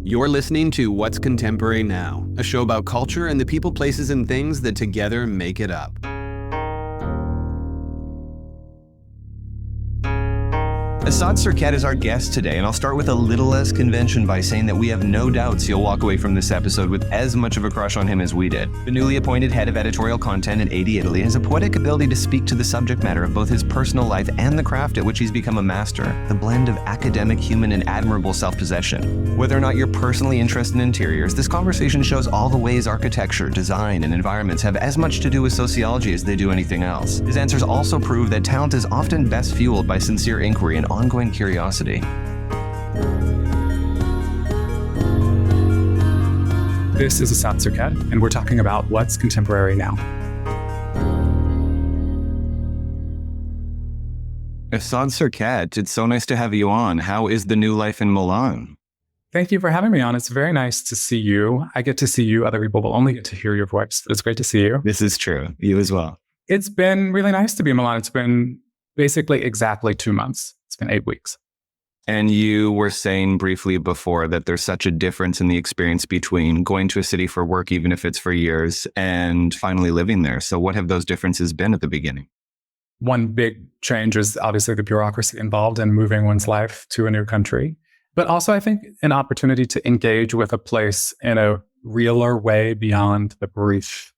You're listening to What's Contemporary Now, a show about culture and the people, places, and things that together make it up. Asad Syrkett is our guest today, and I'll start with a little less convention by saying that we have no doubts you'll walk away from this episode with as much of a crush on him as we did. The newly appointed head of editorial content at AD Italy has a poetic ability to speak to the subject matter of both his personal life and the craft at which he's become a master, the blend of academic, human, and admirable self-possession. Whether or not you're personally interested in interiors, this conversation shows all the ways architecture, design, and environments have as much to do with sociology as they do anything else. His answers also prove that talent is often best fueled by sincere inquiry and ongoing curiosity. This is Asad Syrkett, and we're talking about what's contemporary now. Asad Syrkett, it's so nice to have you on. How is the new life in Milan? Thank you for having me on. It's very nice to see you. I get to see you. Other people will only get to hear your voice, but it's great to see you. This is true. You as well. It's been really nice to be in Milan. It's been basically exactly 2 months. It's been 8 weeks. And you were saying briefly before that there's such a difference in the experience between going to a city for work, even if it's for years, and finally living there. So what have those differences been at the beginning? One big change is obviously the bureaucracy involved in moving one's life to a new country. But also, I think, an opportunity to engage with a place in a realer way beyond the brief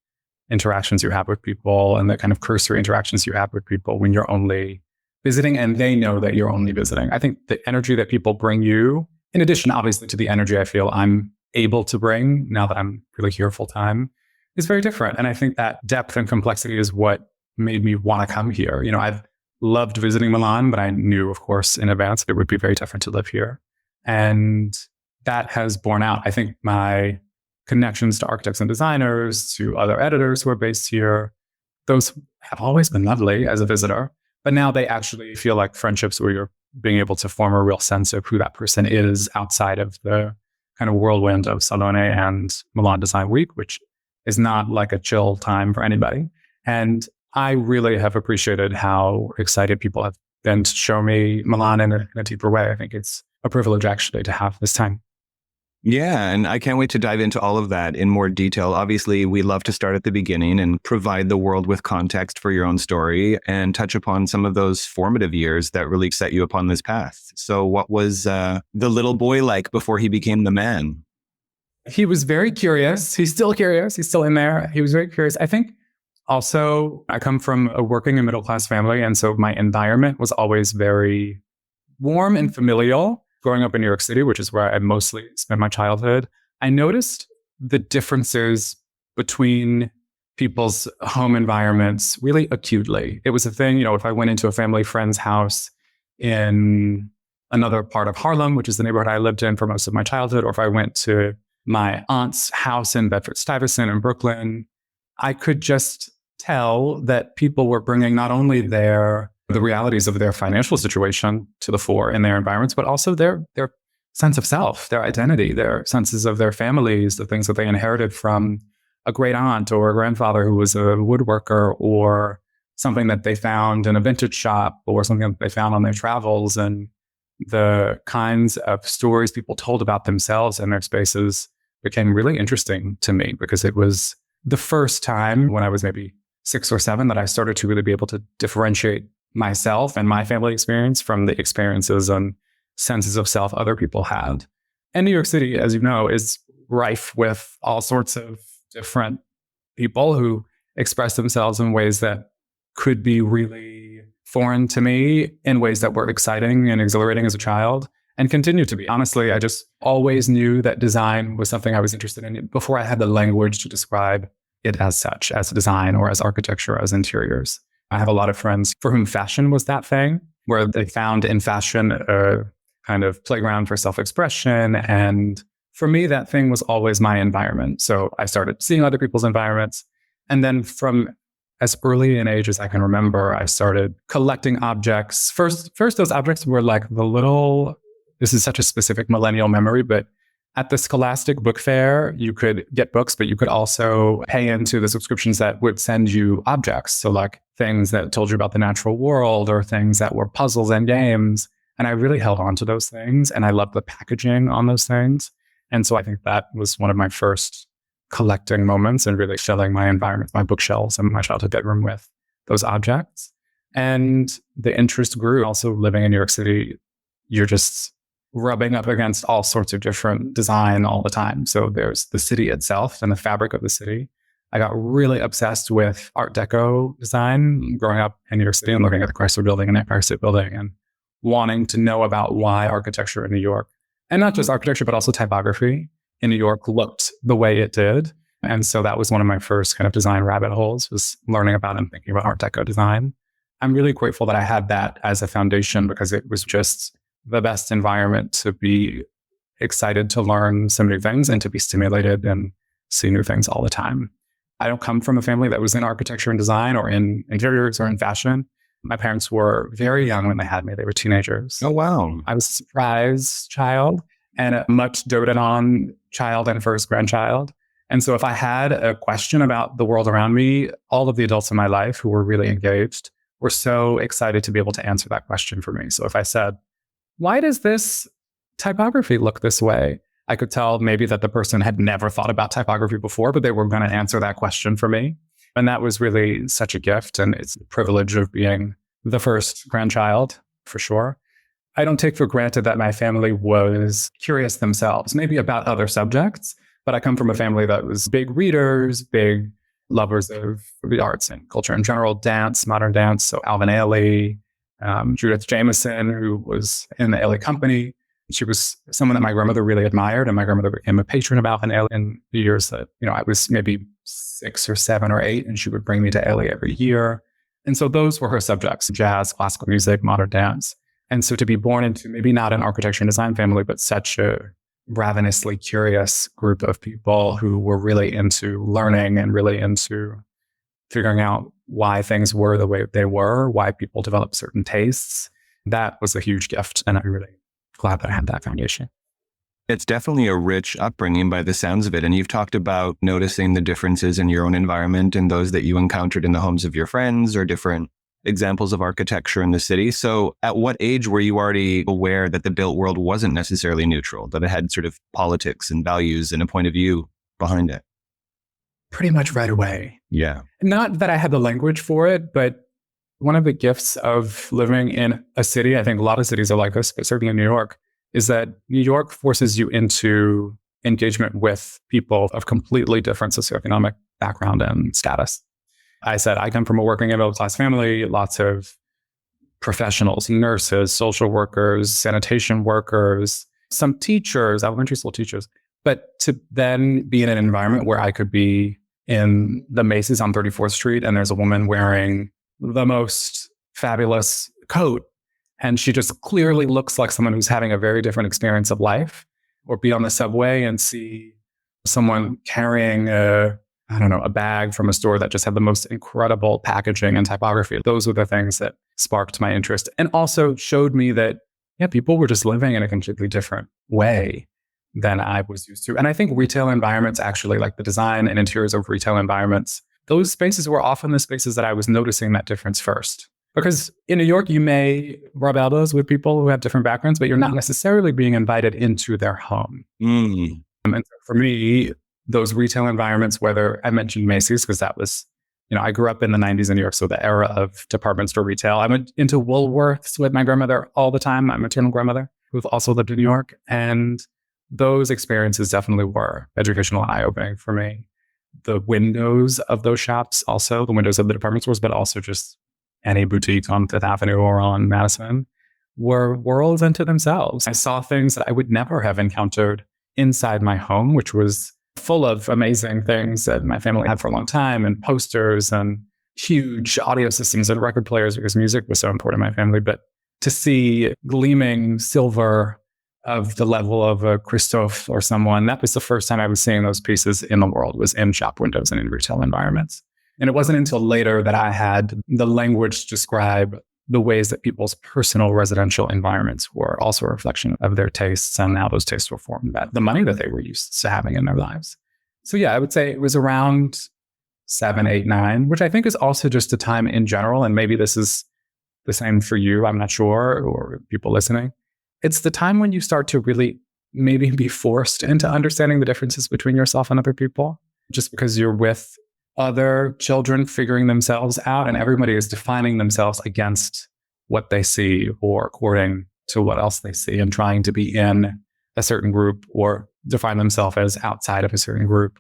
interactions you have with people and the kind of cursory interactions you have with people when you're only visiting and they know that you're only visiting. I think the energy that people bring you, in addition, obviously, to the energy I feel I'm able to bring now that I'm really here full time, is very different. And I think that depth and complexity is what made me want to come here. You know, I've loved visiting Milan, but I knew, of course, in advance that it would be very different to live here. And that has borne out. I think my connections to architects and designers, to other editors who are based here, those have always been lovely as a visitor. But now they actually feel like friendships where you're being able to form a real sense of who that person is outside of the kind of whirlwind of Salone and Milan Design Week, which is not like a chill time for anybody. And I really have appreciated how excited people have been to show me Milan in a deeper way. I think it's a privilege actually to have this time. Yeah, and I can't wait to dive into all of that in more detail. Obviously, we love to start at the beginning and provide the world with context for your own story and touch upon some of those formative years that really set you upon this path. So what was the little boy like before he became the man? He was very curious. He's still curious. He's still in there. He was very curious. I think also I come from a working and middle-class family, and so my environment was always very warm and familial. Growing up in New York City, which is where I mostly spent my childhood, I noticed the differences between people's home environments really acutely. It was a thing, you know, if I went into a family friend's house in another part of Harlem, which is the neighborhood I lived in for most of my childhood, or if I went to my aunt's house in Bedford-Stuyvesant in Brooklyn, I could just tell that people were bringing not only the realities of their financial situation to the fore in their environments, but also their sense of self, their identity, their senses of their families, the things that they inherited from a great aunt or a grandfather who was a woodworker, or something that they found in a vintage shop, or something that they found on their travels. And the kinds of stories people told about themselves and their spaces became really interesting to me, because it was the first time when I was maybe 6 or 7 that I started to really be able to differentiate myself and my family experience from the experiences and senses of self other people had. And New York City, as you know, is rife with all sorts of different people who express themselves in ways that could be really foreign to me, in ways that were exciting and exhilarating as a child, and continue to be. Honestly, I just always knew that design was something I was interested in before I had the language to describe it as such, as design or as architecture, as interiors. I have a lot of friends for whom fashion was that thing, where they found in fashion a kind of playground for self-expression. And for me, that thing was always my environment. So I started seeing other people's environments. And then from as early an age as I can remember, I started collecting objects. First, those objects were like this is such a specific millennial memory, but at the Scholastic Book Fair, you could get books, but you could also pay into the subscriptions that would send you objects. So like things that told you about the natural world, or things that were puzzles and games. And I really held on to those things, and I loved the packaging on those things. And so I think that was one of my first collecting moments and really filling my environment, my bookshelves and my childhood bedroom with those objects. And the interest grew. Also living in New York City, you're just rubbing up against all sorts of different design all the time. So there's the city itself and the fabric of the city. I got really obsessed with Art Deco design growing up in New York City and looking at the Chrysler Building and Empire State Building and wanting to know about why architecture in New York, and not just architecture, but also typography in New York looked the way it did. And so that was one of my first kind of design rabbit holes, was learning about and thinking about Art Deco design. I'm really grateful that I had that as a foundation because it was just the best environment to be excited to learn some new things and to be stimulated and see new things all the time. I don't come from a family that was in architecture and design or in interiors or in fashion. My parents were very young when they had me. They were teenagers. Oh, wow. I was a surprise child and a much doted on child and first grandchild. And so if I had a question about the world around me, all of the adults in my life who were really engaged were so excited to be able to answer that question for me. So if I said, why does this typography look this way? I could tell maybe that the person had never thought about typography before, but they were going to answer that question for me. And that was really such a gift. And it's the privilege of being the first grandchild, for sure. I don't take for granted that my family was curious themselves, maybe about other subjects, but I come from a family that was big readers, big lovers of the arts and culture in general, dance, modern dance. So Alvin Ailey, Judith Jameson, who was in the Ailey Company. She was someone that my grandmother really admired, and my grandmother became a patron of Alvin Ailey in the years that, I was maybe 6 or 7 or 8, and she would bring me to Ailey every year. And so those were her subjects: jazz, classical music, modern dance. And so to be born into maybe not an architecture and design family, but such a ravenously curious group of people who were really into learning and really into figuring out why things were the way they were, why people develop certain tastes, that was a huge gift. And I'm really glad that I had that foundation. It's definitely a rich upbringing by the sounds of it. And you've talked about noticing the differences in your own environment and those that you encountered in the homes of your friends or different examples of architecture in the city. So at what age were you already aware that the built world wasn't necessarily neutral, that it had sort of politics and values and a point of view behind it? Pretty much right away. Yeah. Not that I had the language for it, but one of the gifts of living in a city, I think a lot of cities are like this, but certainly New York, is that New York forces you into engagement with people of completely different socioeconomic background and status. I said, I come from a working and middle class family, lots of professionals, nurses, social workers, sanitation workers, some teachers, elementary school teachers. But to then be in an environment where I could be in the Macy's on 34th Street and there's a woman wearing the most fabulous coat, and she just clearly looks like someone who's having a very different experience of life, or be on the subway and see someone carrying a bag from a store that just had the most incredible packaging and typography. Those were the things that sparked my interest and also showed me that, people were just living in a completely different way than I was used to. And I think retail environments, actually, like the design and interiors of retail environments, those spaces were often the spaces that I was noticing that difference first. Because in New York, you may rub elbows with people who have different backgrounds, but you're not necessarily being invited into their home. And so for me, those retail environments, whether I mentioned Macy's, because that was, I grew up in the 90s in New York, so the era of department store retail. I went into Woolworths with my grandmother all the time, my maternal grandmother, who also lived in New York. And those experiences definitely were educational and eye-opening for me. The windows of those shops, also the windows of the department stores, but also just any boutique on Fifth Avenue or on Madison, were worlds unto themselves. I saw things that I would never have encountered inside my home, which was full of amazing things that my family had for a long time, and posters and huge audio systems and record players, because music was so important in my family. But to see gleaming silver of the level of a Christophe or someone, that was the first time I was seeing those pieces in the world, was in shop windows and in retail environments. And it wasn't until later that I had the language to describe the ways that people's personal residential environments were also a reflection of their tastes and how those tastes were formed by the money that they were used to having in their lives. So I would say it was around 7, 8, 9, which I think is also just a time in general, and maybe this is the same for you, I'm not sure, or people listening. It's the time when you start to really maybe be forced into understanding the differences between yourself and other people, just because you're with other children figuring themselves out, and everybody is defining themselves against what they see or according to what else they see, and trying to be in a certain group or define themselves as outside of a certain group.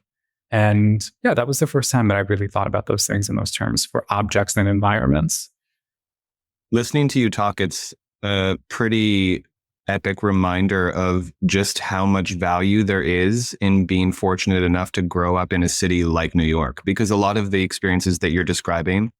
And yeah, that was the first time that I really thought about those things in those terms for objects and environments. Listening to you talk, it's a pretty epic reminder of just how much value there is in being fortunate enough to grow up in a city like New York, because a lot of the experiences that you're describing,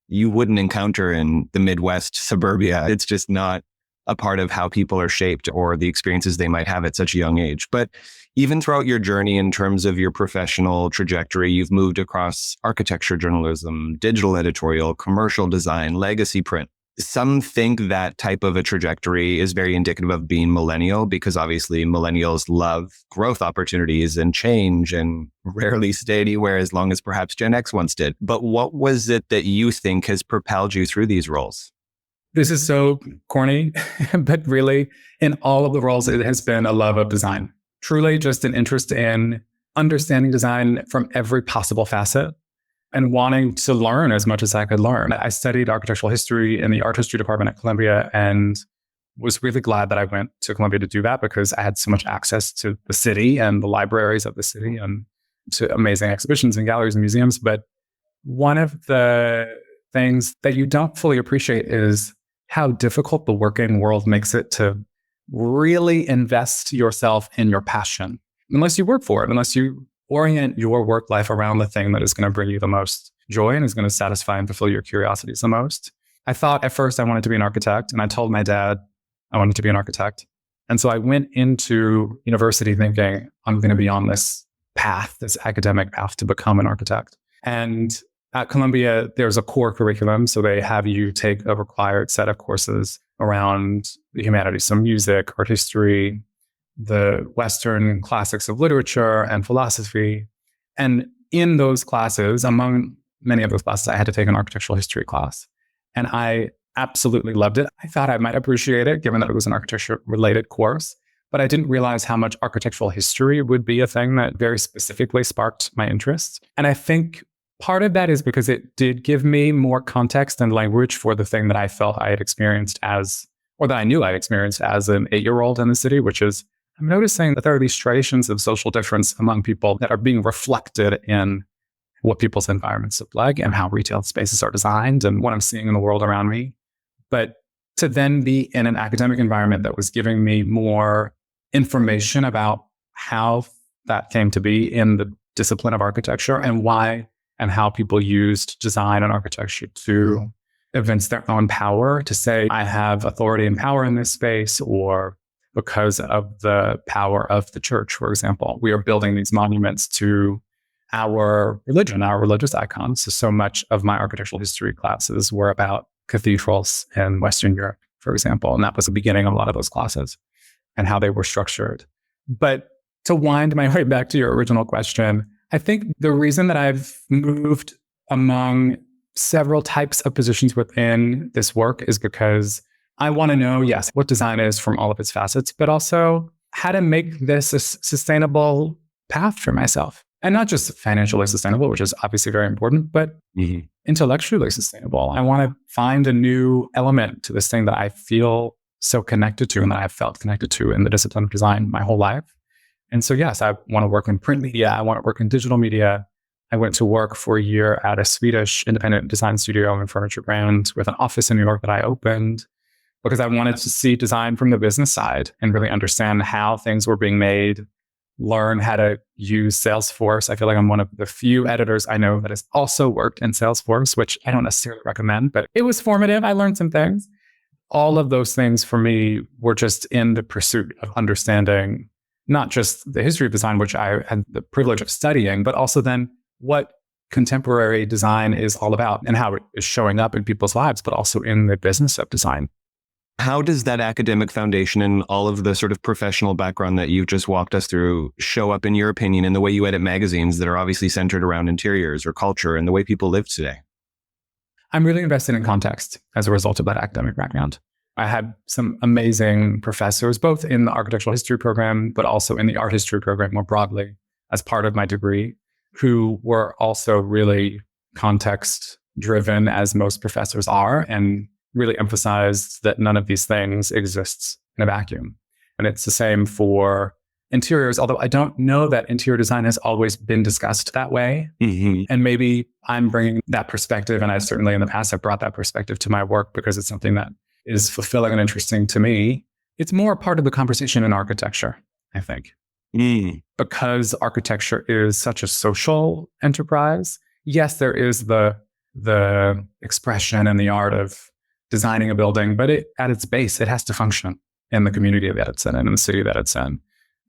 you wouldn't encounter in the Midwest suburbia. It's just not a part of how people are shaped or the experiences they might have at such a young age. But even throughout your journey in terms of your professional trajectory, you've moved across architecture, journalism, digital editorial, commercial design, legacy print. Some think that type of a trajectory is very indicative of being millennial, because obviously millennials love growth opportunities and change and rarely stay anywhere as long as perhaps Gen X once did. But what was it that you think has propelled you through these roles? This is so corny, but really in all of the roles, it has been a love of design. Truly just an interest in understanding design from every possible facet and wanting to learn as much as I could learn. I studied architectural history in the art history department at Columbia, and was really glad that I went to Columbia to do that, because I had so much access to the city and the libraries of the city and to amazing exhibitions and galleries and museums. But one of the things that you don't fully appreciate is how difficult the working world makes it to really invest yourself in your passion, unless you work for it, unless you orient your work life around the thing that is going to bring you the most joy and is going to satisfy and fulfill your curiosities the most. I thought at first I wanted to be an architect, and I told my dad I wanted to be an architect. And so I went into university thinking I'm going to be on this path, this academic path to become an architect. And at Columbia, there's a core curriculum. So they have you take a required set of courses around the humanities, so music, art history, the Western classics of literature and philosophy. And in those classes, among many of those classes, I had to take an architectural history class. And I absolutely loved it. I thought I might appreciate it, given that it was an architecture-related course. But I didn't realize how much architectural history would be a thing that very specifically sparked my interest. And I think part of that is because it did give me more context and language for the thing that I felt I had experienced as, or that I knew I experienced as an 8-year-old in the city, which is I'm noticing that there are these striations of social difference among people that are being reflected in what people's environments look like and how retail spaces are designed and what I'm seeing in the world around me. But to then be in an academic environment that was giving me more information about how that came to be in the discipline of architecture and why and how people used design and architecture to evince their own power, to say, I have authority and power in this space, or because of the power of the church, for example. We are building these monuments to our religion, our religious icons. So much of my architectural history classes were about cathedrals in Western Europe, for example. And that was the beginning of a lot of those classes and how they were structured. But to wind my way back to your original question, I think the reason that I've moved among several types of positions within this work is because I want to know, yes, what design is from all of its facets, but also how to make this a sustainable path for myself. And not just financially sustainable, which is obviously very important, but intellectually sustainable. I want to find a new element to this thing that I feel so connected to and that I've felt connected to in the discipline of design my whole life. And so, yes, I want to work in print media. I want to work in digital media. I went to work for a year at a Swedish independent design studio and furniture brand with an office in New York that I opened, because I wanted to see design from the business side and really understand how things were being made, learn how to use Salesforce. I feel like I'm one of the few editors I know that has also worked in Salesforce, which I don't necessarily recommend, but it was formative. I learned some things. All of those things for me were just in the pursuit of understanding not just the history of design, which I had the privilege of studying, but also then what contemporary design is all about and how it is showing up in people's lives, but also in the business of design. How does that academic foundation and all of the sort of professional background that you've just walked us through show up, in your opinion, in the way you edit magazines that are obviously centered around interiors or culture and the way people live today? I'm really invested in context as a result of that academic background. I had some amazing professors, both in the architectural history program, but also in the art history program more broadly as part of my degree, who were also really context driven, as most professors are, and really emphasized that none of these things exists in a vacuum. And it's the same for interiors, although I don't know that interior design has always been discussed that way. Mm-hmm. And maybe I'm bringing that perspective, and I certainly in the past have brought that perspective to my work because it's something that is fulfilling and interesting to me. It's more part of the conversation in architecture, I think. Because architecture is such a social enterprise. Yes, there is the expression and the art of designing a building, but at its base, it has to function in the community that it's in and in the city that it's in.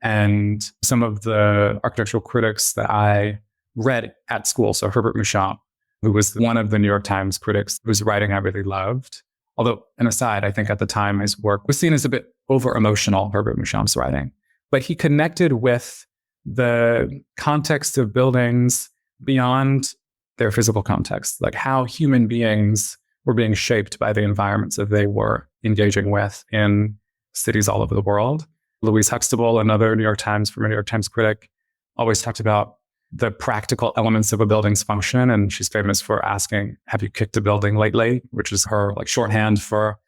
And some of the architectural critics that I read at school, so Herbert Mouchon, who was one of the New York Times critics whose writing I really loved. Although, an aside, I think at the time his work was seen as a bit over-emotional, Herbert Mouchon's writing. But he connected with the context of buildings beyond their physical context, like how human beings were being shaped by the environments that they were engaging with in cities all over the world. Louise Huxtable, another New York Times critic, always talked about the practical elements of a building's function. And she's famous for asking, have you kicked a building lately? Which is her like shorthand for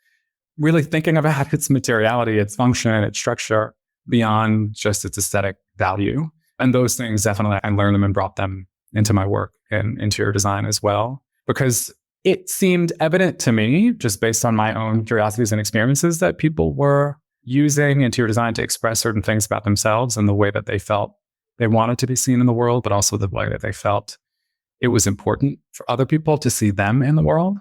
really thinking about its materiality, its function, its structure beyond just its aesthetic value. And those things, definitely, I learned them and brought them into my work in interior design as well, because it seemed evident to me, just based on my own curiosities and experiences, that people were using interior design to express certain things about themselves and the way that they felt they wanted to be seen in the world, but also the way that they felt it was important for other people to see them in the world.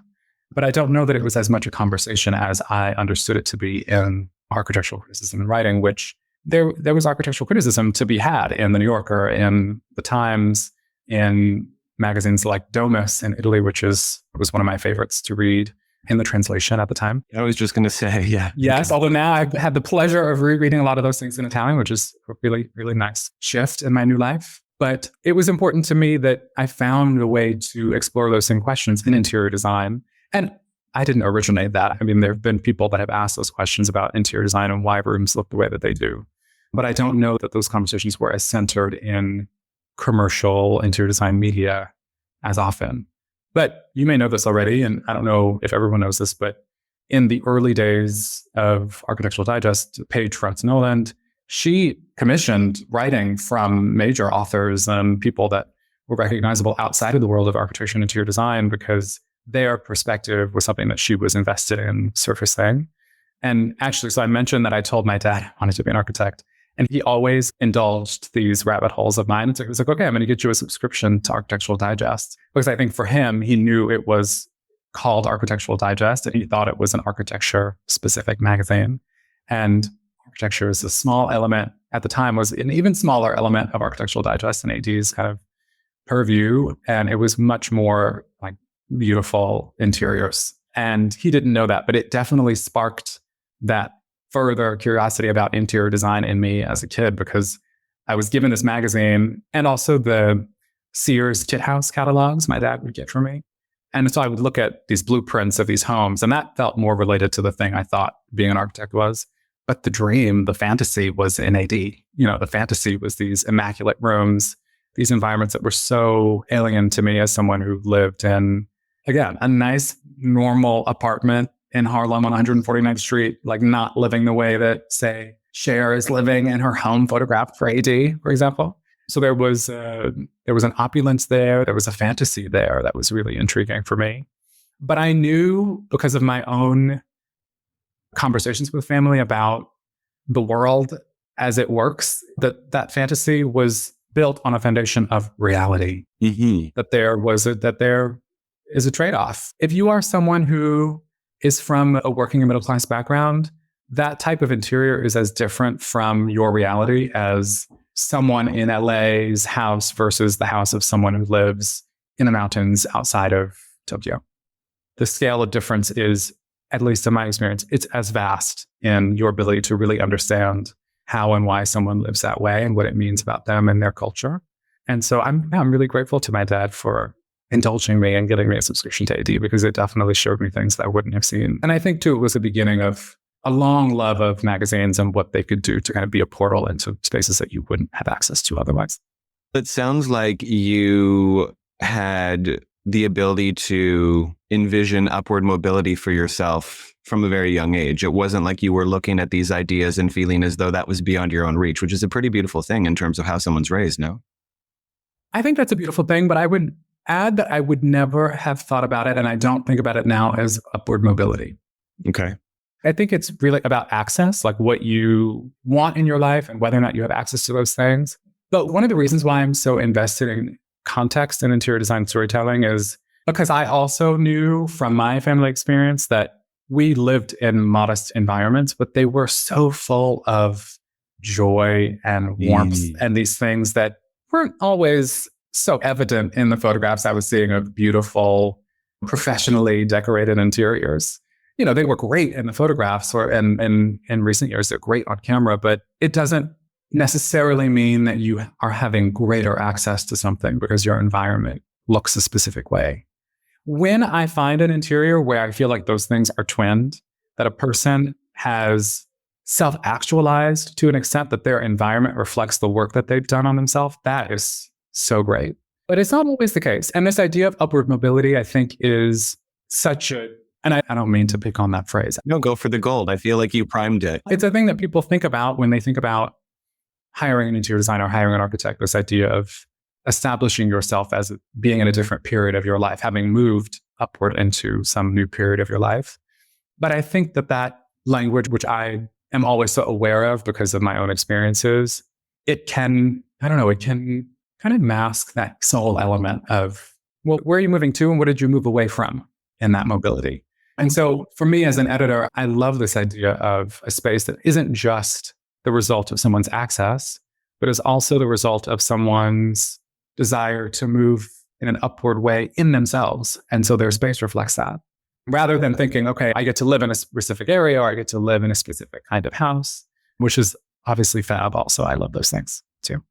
But I don't know that it was as much a conversation as I understood it to be in architectural criticism and writing, which there was architectural criticism to be had in the New Yorker, in the Times, in magazines like Domus in Italy, which was one of my favorites to read in the translation at the time. I was just going to say, yeah. Yes, although now I've had the pleasure of rereading a lot of those things in Italian, which is a really, really nice shift in my new life. But it was important to me that I found a way to explore those same questions in interior design. And I didn't originate that. I mean, there have been people that have asked those questions about interior design and why rooms look the way that they do. But I don't know that those conversations were as centered in commercial interior design media as often. But you may know this already, and I don't know if everyone knows this, but in the early days of Architectural Digest, Paige Franz-Noland, she commissioned writing from major authors and people that were recognizable outside of the world of architecture and interior design, because their perspective was something that she was invested in surfacing. And actually, so I mentioned that I told my dad I wanted to be an architect, and he always indulged these rabbit holes of mine. And so he was like, okay, I'm going to get you a subscription to Architectural Digest. Because I think for him, he knew it was called Architectural Digest, and he thought it was an architecture-specific magazine. And architecture is a small element, at the time, was an even smaller element of Architectural Digest and AD's kind of purview. And it was much more like beautiful interiors. And he didn't know that, but it definitely sparked that further curiosity about interior design in me as a kid, because I was given this magazine and also the Sears Kit House catalogs my dad would get for me. And so I would look at these blueprints of these homes, and that felt more related to the thing I thought being an architect was. But the dream, the fantasy was in AD. You know, the fantasy was these immaculate rooms, these environments that were so alien to me as someone who lived in, again, a nice, normal apartment in Harlem on 149th Street, like not living the way that, say, Cher is living in her home photographed for AD, for example. So there was an opulence there. There was a fantasy there that was really intriguing for me. But I knew, because of my own conversations with family about the world as it works, that fantasy was built on a foundation of reality. Mm-hmm. That there is a trade-off. If you are someone who is from a working and middle class background, that type of interior is as different from your reality as someone in LA's house versus the house of someone who lives in the mountains outside of Tokyo. The scale of difference is, at least in my experience, it's as vast in your ability to really understand how and why someone lives that way and what it means about them and their culture. And so I'm really grateful to my dad for indulging me and getting me a subscription to AD because it definitely showed me things that I wouldn't have seen. And I think too, it was the beginning of a long love of magazines and what they could do to kind of be a portal into spaces that you wouldn't have access to otherwise. It sounds like you had the ability to envision upward mobility for yourself from a very young age. It wasn't like you were looking at these ideas and feeling as though that was beyond your own reach, which is a pretty beautiful thing in terms of how someone's raised, no? I think that's a beautiful thing, but I would add that I would never have thought about it, and I don't think about it now as upward mobility. Okay. I think it's really about access, like what you want in your life and whether or not you have access to those things. But one of the reasons why I'm so invested in context and interior design storytelling is because I also knew from my family experience that we lived in modest environments, but they were so full of joy and warmth and these things that weren't always so evident in the photographs I was seeing of beautiful, professionally decorated interiors. You know, they were great in the photographs and in recent years, they're great on camera, but it doesn't necessarily mean that you are having greater access to something because your environment looks a specific way. When I find an interior where I feel like those things are twinned, that a person has self-actualized to an extent that their environment reflects the work that they've done on themselves, that is so great. But it's not always the case. And this idea of upward mobility, I think, is such a, and I don't mean to pick on that phrase. No, go for the gold. I feel like you primed it. It's a thing that people think about when they think about hiring an interior designer, hiring an architect, this idea of establishing yourself as being in a different period of your life, having moved upward into some new period of your life. But I think that that language, which I am always so aware of because of my own experiences, it can, it can kind of mask that soul element of, well, where are you moving to and what did you move away from in that mobility? And so for me as an editor, I love this idea of a space that isn't just the result of someone's access, but is also the result of someone's desire to move in an upward way in themselves. And so their space reflects that. Rather than thinking, okay, I get to live in a specific area or I get to live in a specific kind of house, which is obviously fab also. I love those things too.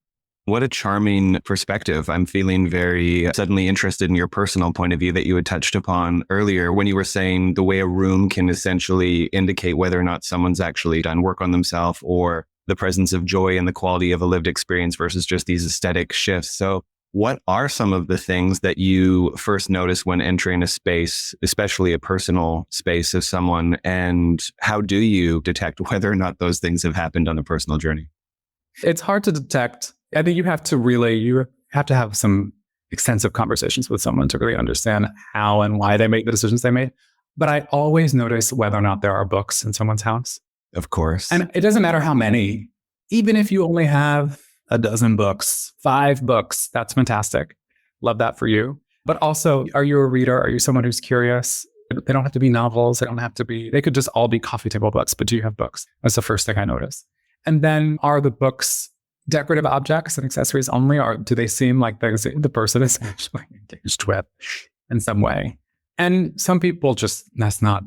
What a charming perspective. I'm feeling very suddenly interested in your personal point of view that you had touched upon earlier when you were saying the way a room can essentially indicate whether or not someone's actually done work on themselves or the presence of joy and the quality of a lived experience versus just these aesthetic shifts. So what are some of the things that you first notice when entering a space, especially a personal space of someone, and how do you detect whether or not those things have happened on a personal journey? It's hard to detect. I think you have to have some extensive conversations with someone to really understand how and why they make the decisions they make. But I always notice whether or not there are books in someone's house. Of course. And it doesn't matter how many, even if you only have a dozen books, 5 books, that's fantastic. Love that for you. But also, are you a reader? Are you someone who's curious? They don't have to be novels. They could just all be coffee table books, but do you have books? That's the first thing I notice. And then are the books decorative objects and accessories only, or do they seem like things that the person is actually engaged with in some way? And some people that's not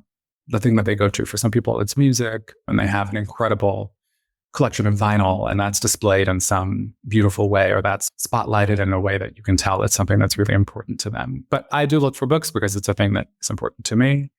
the thing that they go to. For some people, it's music, and they have an incredible collection of vinyl, and that's displayed in some beautiful way, or that's spotlighted in a way that you can tell it's something that's really important to them. But I do look for books because it's a thing that is important to me.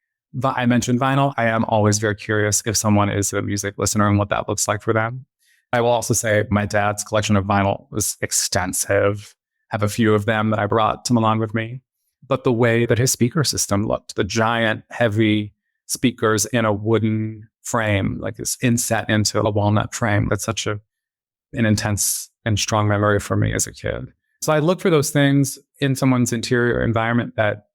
I mentioned vinyl. I am always very curious if someone is a music listener and what that looks like for them. I will also say my dad's collection of vinyl was extensive. I have a few of them that I brought to Milan with me. But the way that his speaker system looked, the giant, heavy speakers in a wooden frame, like this inset into a walnut frame, that's such an intense and strong memory for me as a kid. So I look for those things in someone's interior environment that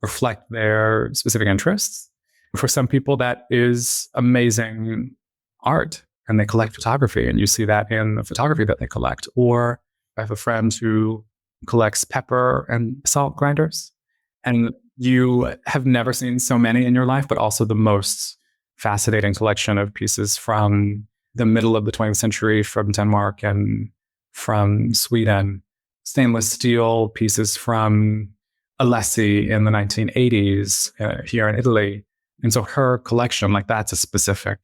reflect their specific interests. For some people, that is amazing art, and they collect photography, and you see that in the photography that they collect. Or I have a friend who collects pepper and salt grinders, and you have never seen so many in your life, but also the most fascinating collection of pieces from the middle of the 20th century from Denmark and from Sweden, stainless steel pieces from Alessi in the 1980s here in Italy. And so her collection, like that's a specific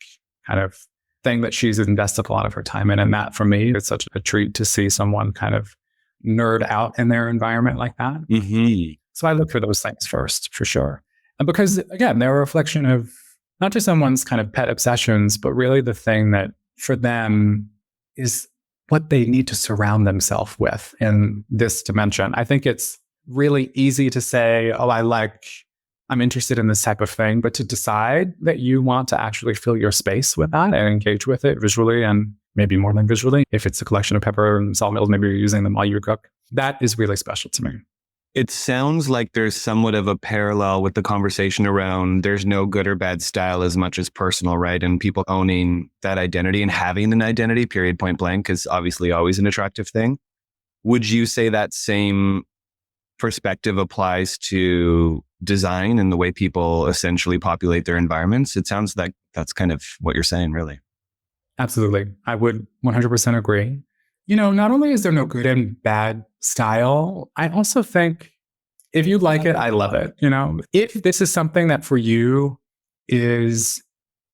kind of thing that she's invested a lot of her time in. And that for me, it's such a treat to see someone kind of nerd out in their environment like that. Mm-hmm. So I look for those things first, for sure. And because, again, they're a reflection of not just someone's kind of pet obsessions, but really the thing that for them is what they need to surround themselves with in this dimension. I think it's really easy to say, oh, I'm interested in this type of thing, but to decide that you want to actually fill your space with that and engage with it visually and maybe more than visually. If it's a collection of pepper and salt mills, maybe you're using them while you cook. That is really special to me. It sounds like there's somewhat of a parallel with the conversation around there's no good or bad style as much as personal, right? And people owning that identity and having an identity, period, point blank, is obviously always an attractive thing. Would you say that same perspective applies to design and the way people essentially populate their environments? It sounds like that's kind of what you're saying, really. Absolutely. I would 100% agree. Not only is there no good and bad style, I also think if you like it, I love it. If this is something that for you is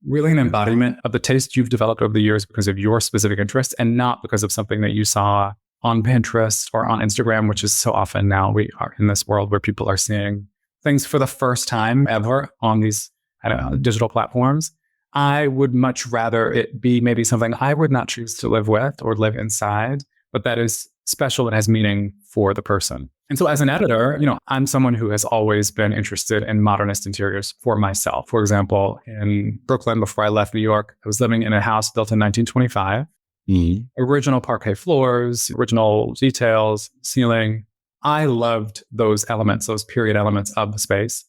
really an embodiment of the taste you've developed over the years because of your specific interests and not because of something that you saw on Pinterest or on Instagram, which is so often now we are in this world where people are seeing things for the first time ever on these digital platforms. I would much rather it be maybe something I would not choose to live with or live inside, but that is special and has meaning for the person. And so as an editor, I'm someone who has always been interested in modernist interiors for myself. For example, in Brooklyn, before I left New York, I was living in a house built in 1925. Original parquet floors, original details, ceiling. I loved those elements, those period elements of the space.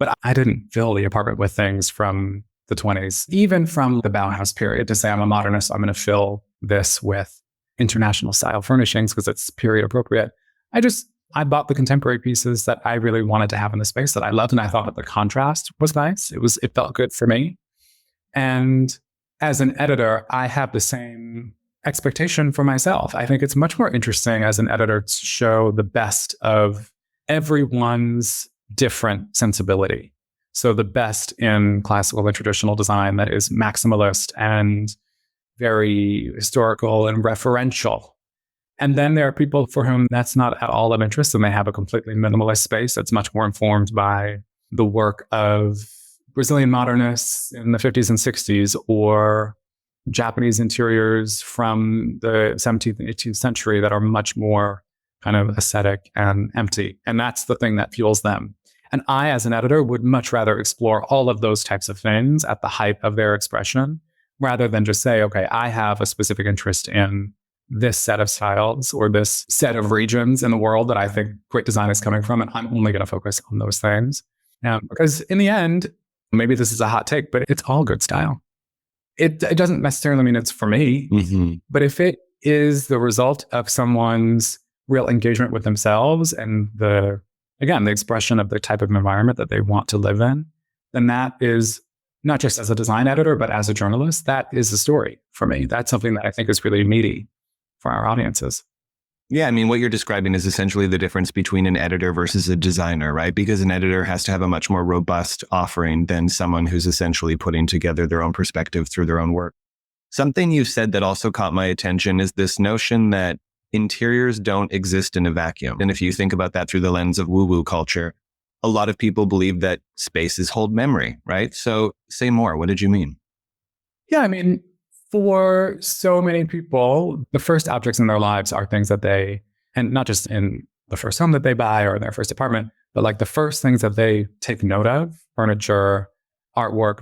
But I didn't fill the apartment with things from the 20s, even from the Bauhaus period to say I'm a modernist, I'm going to fill this with international style furnishings because it's period appropriate. I bought the contemporary pieces that I really wanted to have in the space that I loved. And I thought that the contrast was nice. It felt good for me. And as an editor, I have the same expectation for myself. I think it's much more interesting as an editor to show the best of everyone's different sensibility. So the best in classical and traditional design that is maximalist and very historical and referential. And then there are people for whom that's not at all of interest and they have a completely minimalist space that's much more informed by the work of Brazilian modernists in the 50s and 60s or Japanese interiors from the 17th and 18th century that are much more kind of aesthetic and empty. And that's the thing that fuels them. And I, as an editor, would much rather explore all of those types of things at the height of their expression, rather than just say, okay, I have a specific interest in this set of styles or this set of regions in the world that I think great design is coming from, and I'm only going to focus on those things. Now, because in the end, maybe this is a hot take, but it's all good style. It doesn't necessarily mean it's for me, but if it is the result of someone's real engagement with themselves and the expression of the type of environment that they want to live in, then that is not just as a design editor, but as a journalist, that is a story for me. That's something that I think is really meaty for our audiences. Yeah, I mean, what you're describing is essentially the difference between an editor versus a designer, right? Because an editor has to have a much more robust offering than someone who's essentially putting together their own perspective through their own work. Something you said that also caught my attention is this notion that interiors don't exist in a vacuum. And if you think about that through the lens of woo-woo culture, a lot of people believe that spaces hold memory, right? So say more. What did you mean? Yeah, I mean, for so many people, the first objects in their lives are things that and not just in the first home that they buy or in their first apartment, but like the first things that they take note of, furniture, artwork.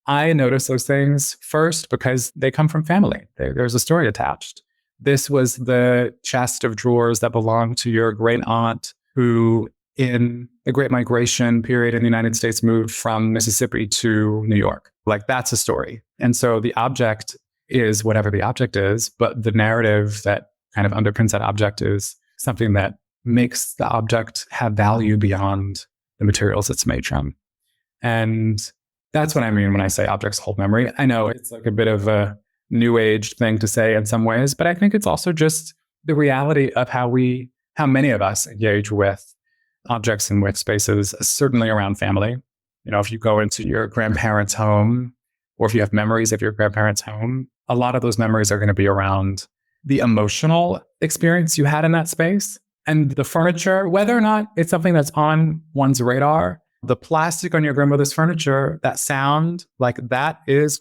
I notice those things first because they come from family. There's a story attached. This was the chest of drawers that belonged to your great aunt who in the Great Migration period in the United States moved from Mississippi to New York. Like that's a story. And so the object is whatever the object is, but the narrative that kind of underpins that object is something that makes the object have value beyond the materials it's made from. And that's what I mean when I say objects hold memory. I know it's like a bit of a new age thing to say in some ways, but I think it's also just the reality of how many of us engage with objects and with spaces, certainly around family. You know, if you go into your grandparents' home, or if you have memories of your grandparents' home, a lot of those memories are going to be around the emotional experience you had in that space. And the furniture, whether or not it's something that's on one's radar, the plastic on your grandmother's furniture, that sound, like that is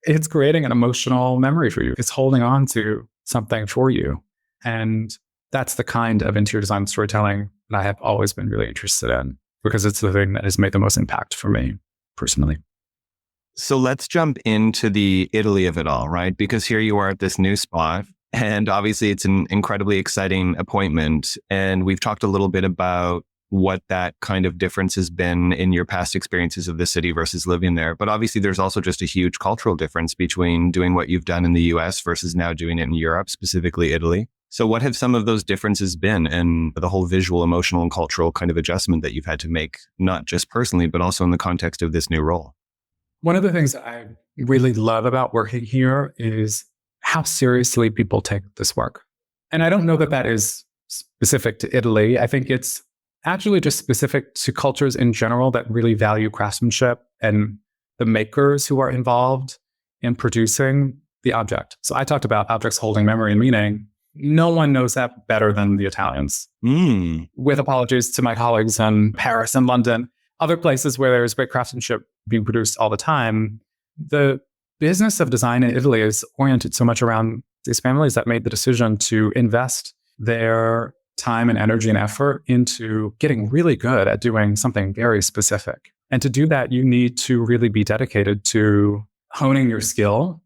it's creating an emotional memory for you. It's holding on to something for you. And that's the kind of interior design storytelling that I have always been really interested in, because it's the thing that has made the most impact for me personally. So let's jump into the Italy of it all, right? Because here you are at this new spot. And obviously, it's an incredibly exciting appointment. And we've talked a little bit about what that kind of difference has been in your past experiences of the city versus living there. But obviously, there's also just a huge cultural difference between doing what you've done in the US versus now doing it in Europe, specifically Italy. So what have some of those differences been, and the whole visual, emotional, and cultural kind of adjustment that you've had to make, not just personally, but also in the context of this new role? One of the things I really love about working here is how seriously people take this work. And I don't know that that is specific to Italy. I think it's actually just specific to cultures in general that really value craftsmanship and the makers who are involved in producing the object. So I talked about objects holding memory and meaning. No one knows that better than the Italians. With apologies to my colleagues in Paris and London, other places where there's great craftsmanship being produced all the time, the business of design in Italy is oriented so much around these families that made the decision to invest their time and energy and effort into getting really good at doing something very specific. And to do that, you need to really be dedicated to honing your skill,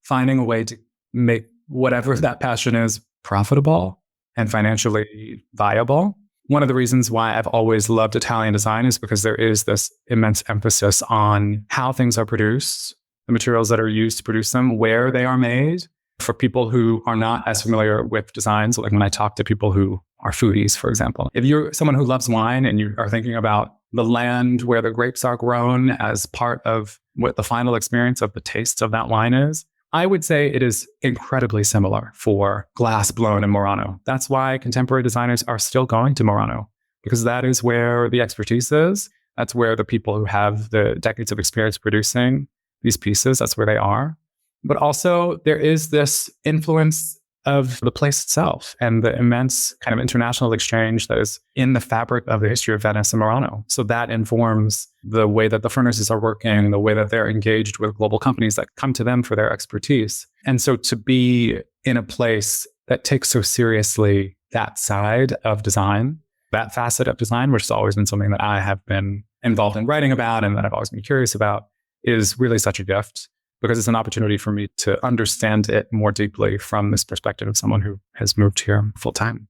finding a way to make whatever that passion is profitable and financially viable. One of the reasons why I've always loved Italian design is because there is this immense emphasis on how things are produced, the materials that are used to produce them, where they are made. For people who are not as familiar with designs, like when I talk to people who are foodies, for example, if you're someone who loves wine and you are thinking about the land where the grapes are grown as part of what the final experience of the taste of that wine is, I would say it is incredibly similar for glass blown in Murano. That's why contemporary designers are still going to Murano, because that is where the expertise is. That's where the people who have the decades of experience producing these pieces, that's where they are. But also there is this influence of the place itself and the immense kind of international exchange that is in the fabric of the history of Venice and Murano. So that informs the way that the furnaces are working, the way that they're engaged with global companies that come to them for their expertise. And so to be in a place that takes so seriously that side of design, that facet of design, which has always been something that I have been involved in writing about and that I've always been curious about, is really such a gift, because it's an opportunity for me to understand it more deeply from this perspective of someone who has moved here full time.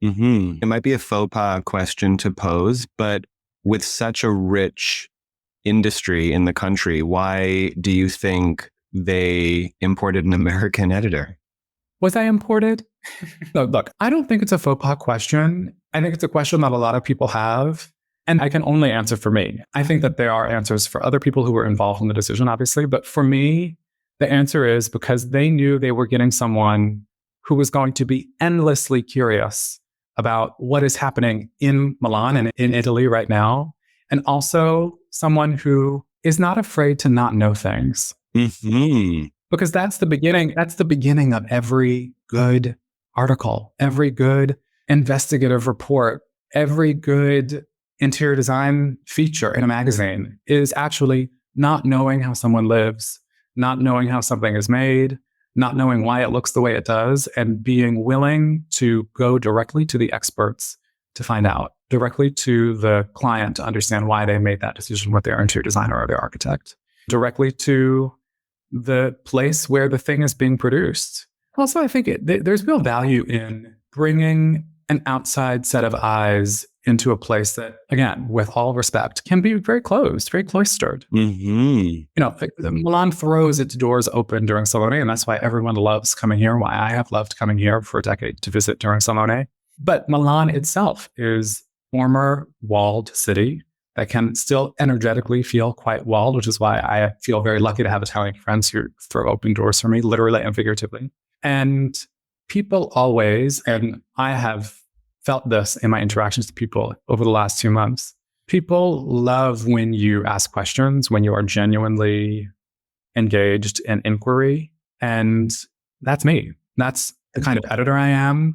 It might be a faux pas question to pose, but with such a rich industry in the country, why do you think they imported an American editor? Was I imported? No, look, I don't think it's a faux pas question. I think it's a question that a lot of people have. And I can only answer for me. I think that there are answers for other people who were involved in the decision, obviously. But for me, the answer is because they knew they were getting someone who was going to be endlessly curious about what is happening in Milan and in Italy right now. And also someone who is not afraid to not know things. Because that's the beginning. That's the beginning of every good article, every good investigative report, every good interior design feature in a magazine is actually not knowing how someone lives, not knowing how something is made, not knowing why it looks the way it does, and being willing to go directly to the experts to find out, directly to the client to understand why they made that decision with their interior designer or their architect, directly to the place where the thing is being produced. Also, I think there's real value in bringing an outside set of eyes into a place that, again, with all respect, can be very closed, very cloistered. You know, Milan throws its doors open during Salone, and that's why everyone loves coming here, why I have loved coming here for a decade to visit during Salone. But Milan itself is a former walled city that can still energetically feel quite walled, which is why I feel very lucky to have Italian friends who throw open doors for me, literally and figuratively. And people always, and I have felt this in my interactions with people over the last 2 months. People love when you ask questions, when you are genuinely engaged in inquiry. And that's me. That's the kind of editor I am.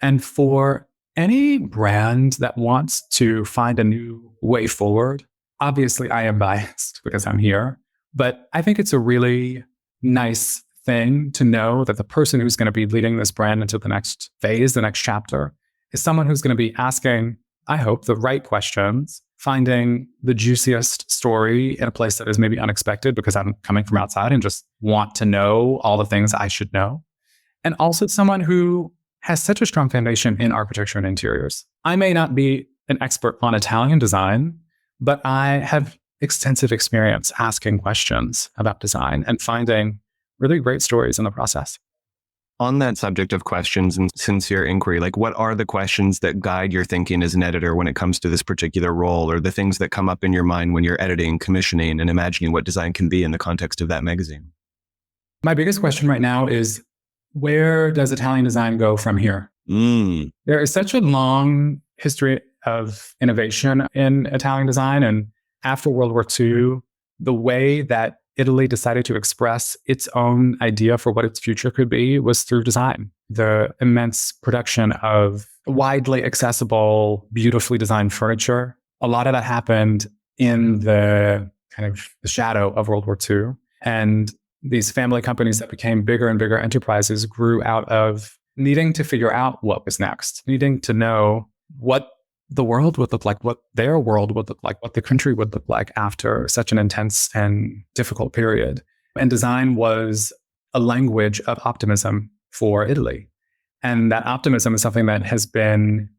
And for any brand that wants to find a new way forward, obviously I am biased because I'm here, but I think it's a really nice thing to know that the person who's going to be leading this brand into the next phase, the next chapter, is someone who's going to be asking, I hope, the right questions, finding the juiciest story in a place that is maybe unexpected because I'm coming from outside and just want to know all the things I should know. And also someone who has such a strong foundation in architecture and interiors. I may not be an expert on Italian design, but I have extensive experience asking questions about design and finding really great stories in the process. On that subject of questions and sincere inquiry, like what are the questions that guide your thinking as an editor when it comes to this particular role, or the things that come up in your mind when you're editing, commissioning, and imagining what design can be in the context of that magazine? My biggest question right now is, where does Italian design go from here? There is such a long history of innovation in Italian design. And after World War II, the way that Italy decided to express its own idea for what its future could be was through design. The immense production of widely accessible, beautifully designed furniture. A lot of that happened in the kind of the shadow of World War II. And these family companies that became bigger and bigger enterprises grew out of needing to figure out what was next, needing to know what the world would look like, what their world would look like, what the country would look like after such an intense and difficult period. And design was a language of optimism for Italy. And that optimism is something that has been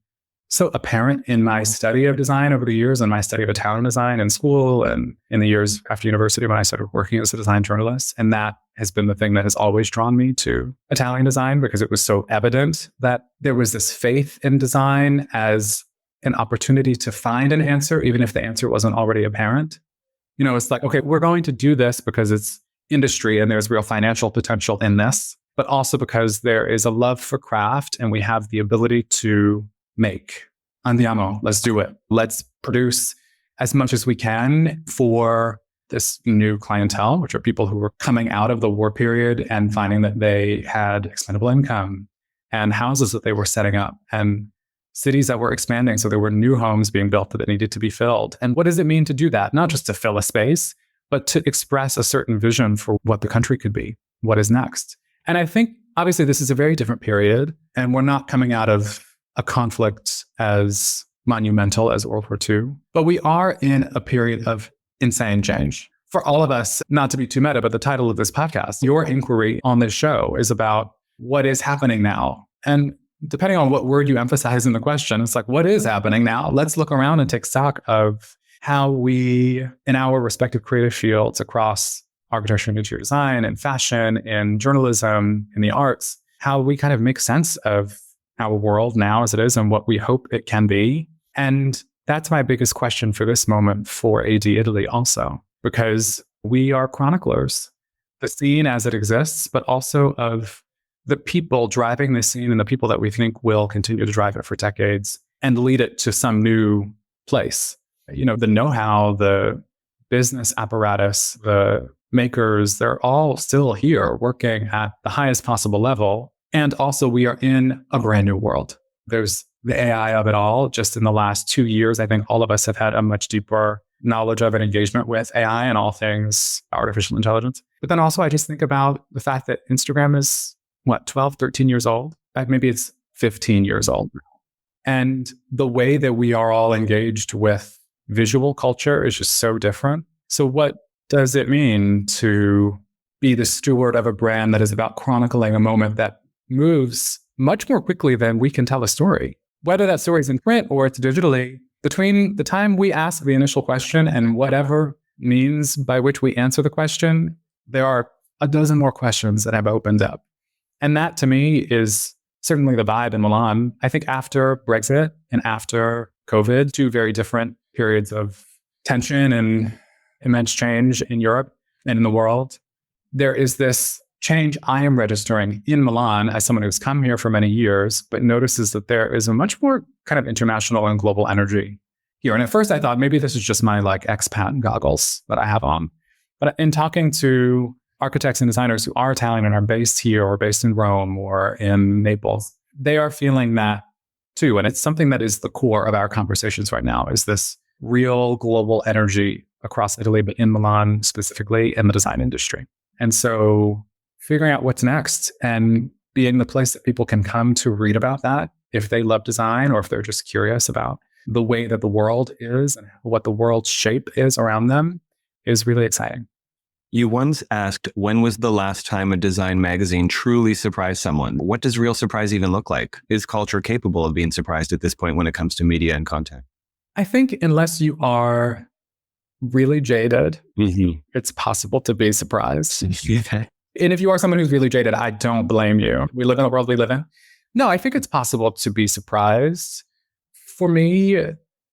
so apparent in my study of design over the years and my study of Italian design in school and in the years after university when I started working as a design journalist. And that has been the thing that has always drawn me to Italian design, because it was so evident that there was this faith in design as an opportunity to find an answer, even if the answer wasn't already apparent. You know, it's like, okay, we're going to do this because it's industry and there's real financial potential in this, but also because there is a love for craft and we have the ability to make. Andiamo, let's do it. Let's produce as much as we can for this new clientele, which are people who were coming out of the war period and finding that they had expendable income and houses that they were setting up and cities that were expanding. So there were new homes being built that needed to be filled. And what does it mean to do that? Not just to fill a space, but to express a certain vision for what the country could be, what is next. And I think, obviously, this is a very different period, and we're not coming out of a conflict as monumental as World War II, but we are in a period of insane change. For all of us, not to be too meta, but the title of this podcast, your inquiry on this show is about what is happening now. And depending on what word you emphasize in the question, it's like, what is happening now? Let's look around and take stock of how we, in our respective creative fields across architecture and interior design and fashion and journalism and the arts, how we kind of make sense of our world now as it is and what we hope it can be. And that's my biggest question for this moment for AD Italy also, because we are chroniclers, the scene as it exists, but also of the people driving the scene and the people that we think will continue to drive it for decades and lead it to some new place. You know, the know-how, the business apparatus, the makers, they're all still here working at the highest possible level. And also we are in a brand new world. There's the AI of it all. Just in the last 2 years, I think all of us have had a much deeper knowledge of and engagement with AI and all things artificial intelligence. But then also I just think about the fact that Instagram is 12, 13 years old? Maybe it's 15 years old now. And the way that we are all engaged with visual culture is just so different. So what does it mean to be the steward of a brand that is about chronicling a moment that moves much more quickly than we can tell a story? Whether that story is in print or it's digitally, between the time we ask the initial question and whatever means by which we answer the question, there are a dozen more questions that have opened up. And that, to me, is certainly the vibe in Milan. I think after Brexit and after COVID, two very different periods of tension and immense change in Europe and in the world, there is this change I am registering in Milan as someone who's come here for many years, but notices that there is a much more kind of international and global energy here. And at first I thought maybe this is just my like expat goggles that I have on. But in talking to architects and designers who are Italian and are based here or based in Rome or in Naples, they are feeling that too. And it's something that is the core of our conversations right now, is this real global energy across Italy, but in Milan specifically in the design industry. And so figuring out what's next and being the place that people can come to read about that if they love design or if they're just curious about the way that the world is and what the world's shape is around them is really exciting. You once asked, when was the last time a design magazine truly surprised someone? What does real surprise even look like? Is culture capable of being surprised at this point when it comes to media and content? I think unless you are really jaded, it's possible to be surprised. And if you are someone who's really jaded, I don't blame you. We live in the world we live in. No, I think it's possible to be surprised. For me,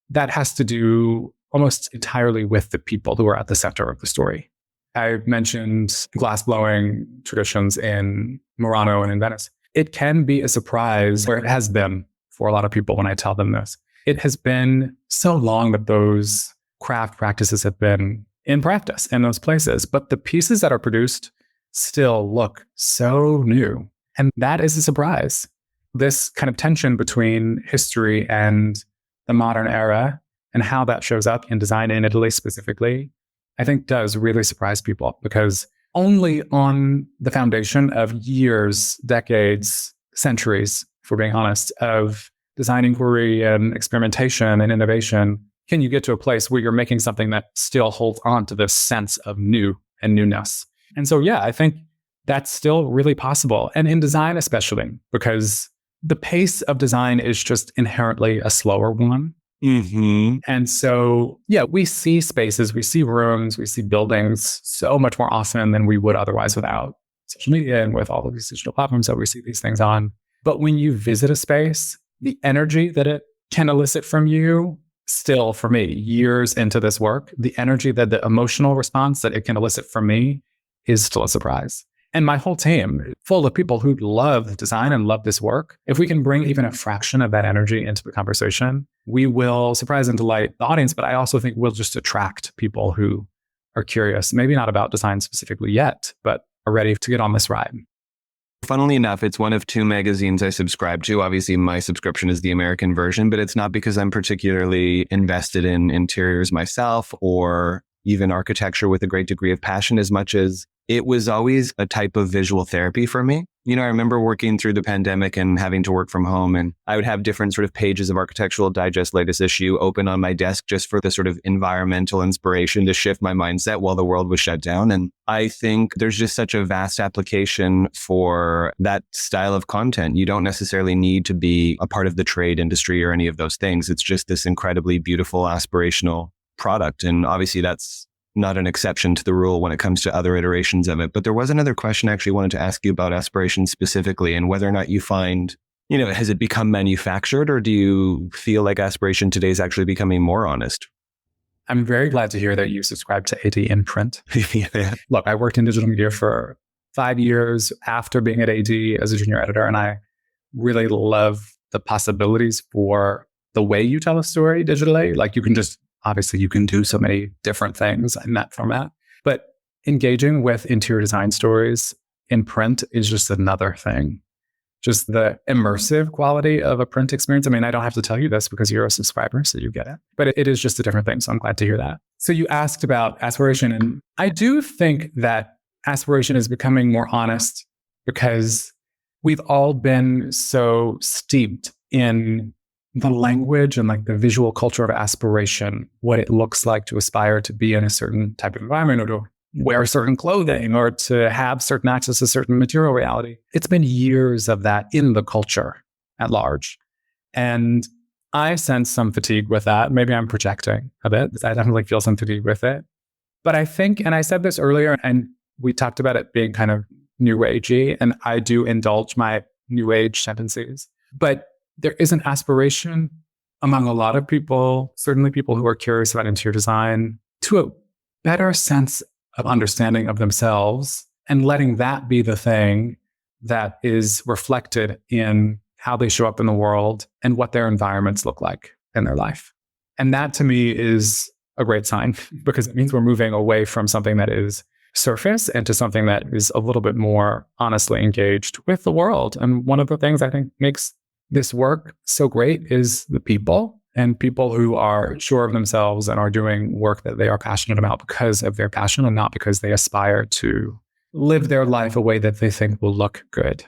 that has to do almost entirely with the people who are at the center of the story. I mentioned glassblowing traditions in Murano and in Venice. It can be a surprise, or it has been for a lot of people when I tell them this. It has been so long that those craft practices have been in practice in those places, but the pieces that are produced still look so new. And that is a surprise. This kind of tension between history and the modern era and how that shows up in design in Italy specifically, I think does really surprise people, because only on the foundation of years, decades, centuries, if we're being honest, of design inquiry and experimentation and innovation, can you get to a place where you're making something that still holds on to this sense of new and newness. And so, yeah, I think that's still really possible. And in design especially, because the pace of design is just inherently a slower one. And so, yeah, we see spaces, we see rooms, we see buildings so much more often than we would otherwise without social media and with all of these digital platforms that we see these things on. But when you visit a space, the energy that it can elicit from you, still for me, years into this work, the energy that the emotional response that it can elicit from me is still a surprise. And my whole team, full of people who love design and love this work, if we can bring even a fraction of that energy into the conversation, we will surprise and delight the audience. But I also think we'll just attract people who are curious, maybe not about design specifically yet, but are ready to get on this ride. Funnily enough, it's one of two magazines I subscribe to. Obviously, my subscription is the American version, but it's not because I'm particularly invested in interiors myself or even architecture with a great degree of passion, as much as it was always a type of visual therapy for me. You know, I remember working through the pandemic and having to work from home, and I would have different sort of pages of Architectural Digest latest issue open on my desk just for the sort of environmental inspiration to shift my mindset while the world was shut down. And I think there's just such a vast application for that style of content. You don't necessarily need to be a part of the trade industry or any of those things. It's just this incredibly beautiful, aspirational product. And obviously that's not an exception to the rule when it comes to other iterations of it. But there was another question I actually wanted to ask you about aspiration specifically, and whether or not you find, you know, has it become manufactured, or do you feel like aspiration today is actually becoming more honest? I'm very glad to hear that you subscribe to AD in print. Yeah. Look, I worked in digital media for 5 years after being at AD as a junior editor, and I really love the possibilities for the way you tell a story digitally. Like, you can just, obviously, you can do so many different things in that format, but engaging with interior design stories in print is just another thing. Just the immersive quality of a print experience. I mean, I don't have to tell you this because you're a subscriber, so you get it, but it is just a different thing. So I'm glad to hear that. So you asked about aspiration, and I do think that aspiration is becoming more honest because we've all been so steeped in the language and like the visual culture of aspiration, what it looks like to aspire to be in a certain type of environment, or to wear certain clothing, or to have certain access to certain material reality. It's been years of that in the culture at large. And I sense some fatigue with that. Maybe I'm projecting a bit. I definitely feel some fatigue with it. But I think, and I said this earlier, and we talked about it being kind of new agey, and I do indulge my new age tendencies, but there is an aspiration among a lot of people, certainly people who are curious about interior design, to a better sense of understanding of themselves, and letting that be the thing that is reflected in how they show up in the world and what their environments look like in their life. And that to me is a great sign, because it means we're moving away from something that is surface and to something that is a little bit more honestly engaged with the world. And one of the things I think makes this work so great is the people, and people who are sure of themselves and are doing work that they are passionate about because of their passion and not because they aspire to live their life a way that they think will look good.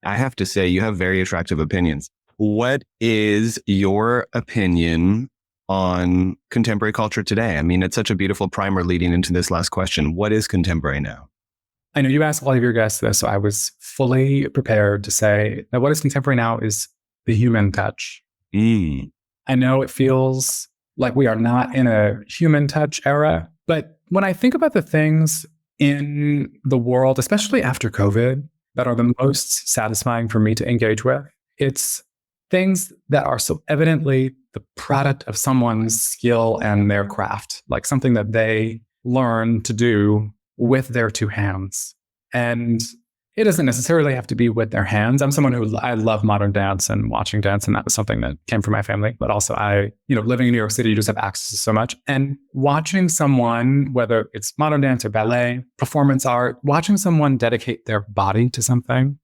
I have to say, you have very attractive opinions. What is your opinion on contemporary culture today? I mean, it's such a beautiful primer leading into this last question. What is contemporary now? I know you asked all of your guests this, so I was fully prepared to say that what is contemporary now is the human touch. I know it feels like we are not in a human touch era, but when I think about the things in the world, especially after COVID, that are the most satisfying for me to engage with, it's things that are so evidently the product of someone's skill and their craft, like something that they learn to do with their two hands. And it doesn't necessarily have to be with their hands. I'm someone who, I love modern dance and watching dance, and that was something that came from my family. But also living in New York City, you just have access to so much. And watching someone, whether it's modern dance or ballet, performance art, watching someone dedicate their body to something,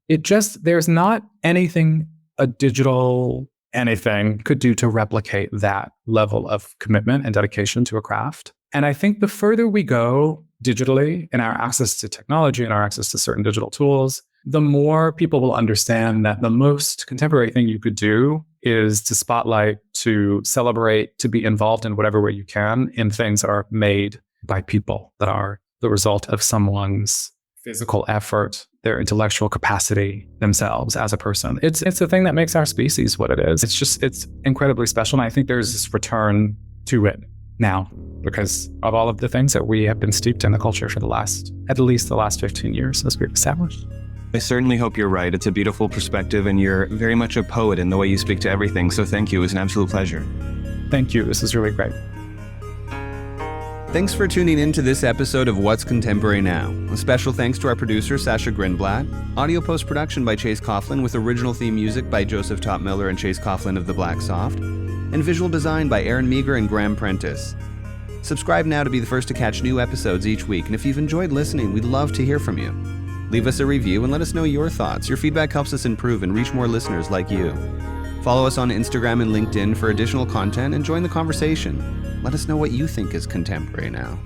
there's not anything a digital anything could do to replicate that level of commitment and dedication to a craft. And I think the further we go digitally in our access to technology and our access to certain digital tools, the more people will understand that the most contemporary thing you could do is to spotlight, to celebrate, to be involved in whatever way you can in things that are made by people, that are the result of someone's physical effort, their intellectual capacity themselves as a person. It's the thing that makes our species what it is. It's incredibly special. And I think there's this return to it now because of all of the things that we have been steeped in the culture for at least the last 15 years as we've established. I certainly hope you're right. It's a beautiful perspective, and you're very much a poet in the way you speak to everything. So thank you. It was an absolute pleasure. Thank you. This is really great. Thanks for tuning in to this episode of What's Contemporary Now. A special thanks to our producer, Sasha Grindblatt. Audio post-production by Chase Coughlin with original theme music by Joseph Topmiller and Chase Coughlin of The Black Soft. And visual design by Aaron Meager and Graham Prentice. Subscribe now to be the first to catch new episodes each week. And if you've enjoyed listening, we'd love to hear from you. Leave us a review and let us know your thoughts. Your feedback helps us improve and reach more listeners like you. Follow us on Instagram and LinkedIn for additional content and join the conversation. Let us know what you think is contemporary now.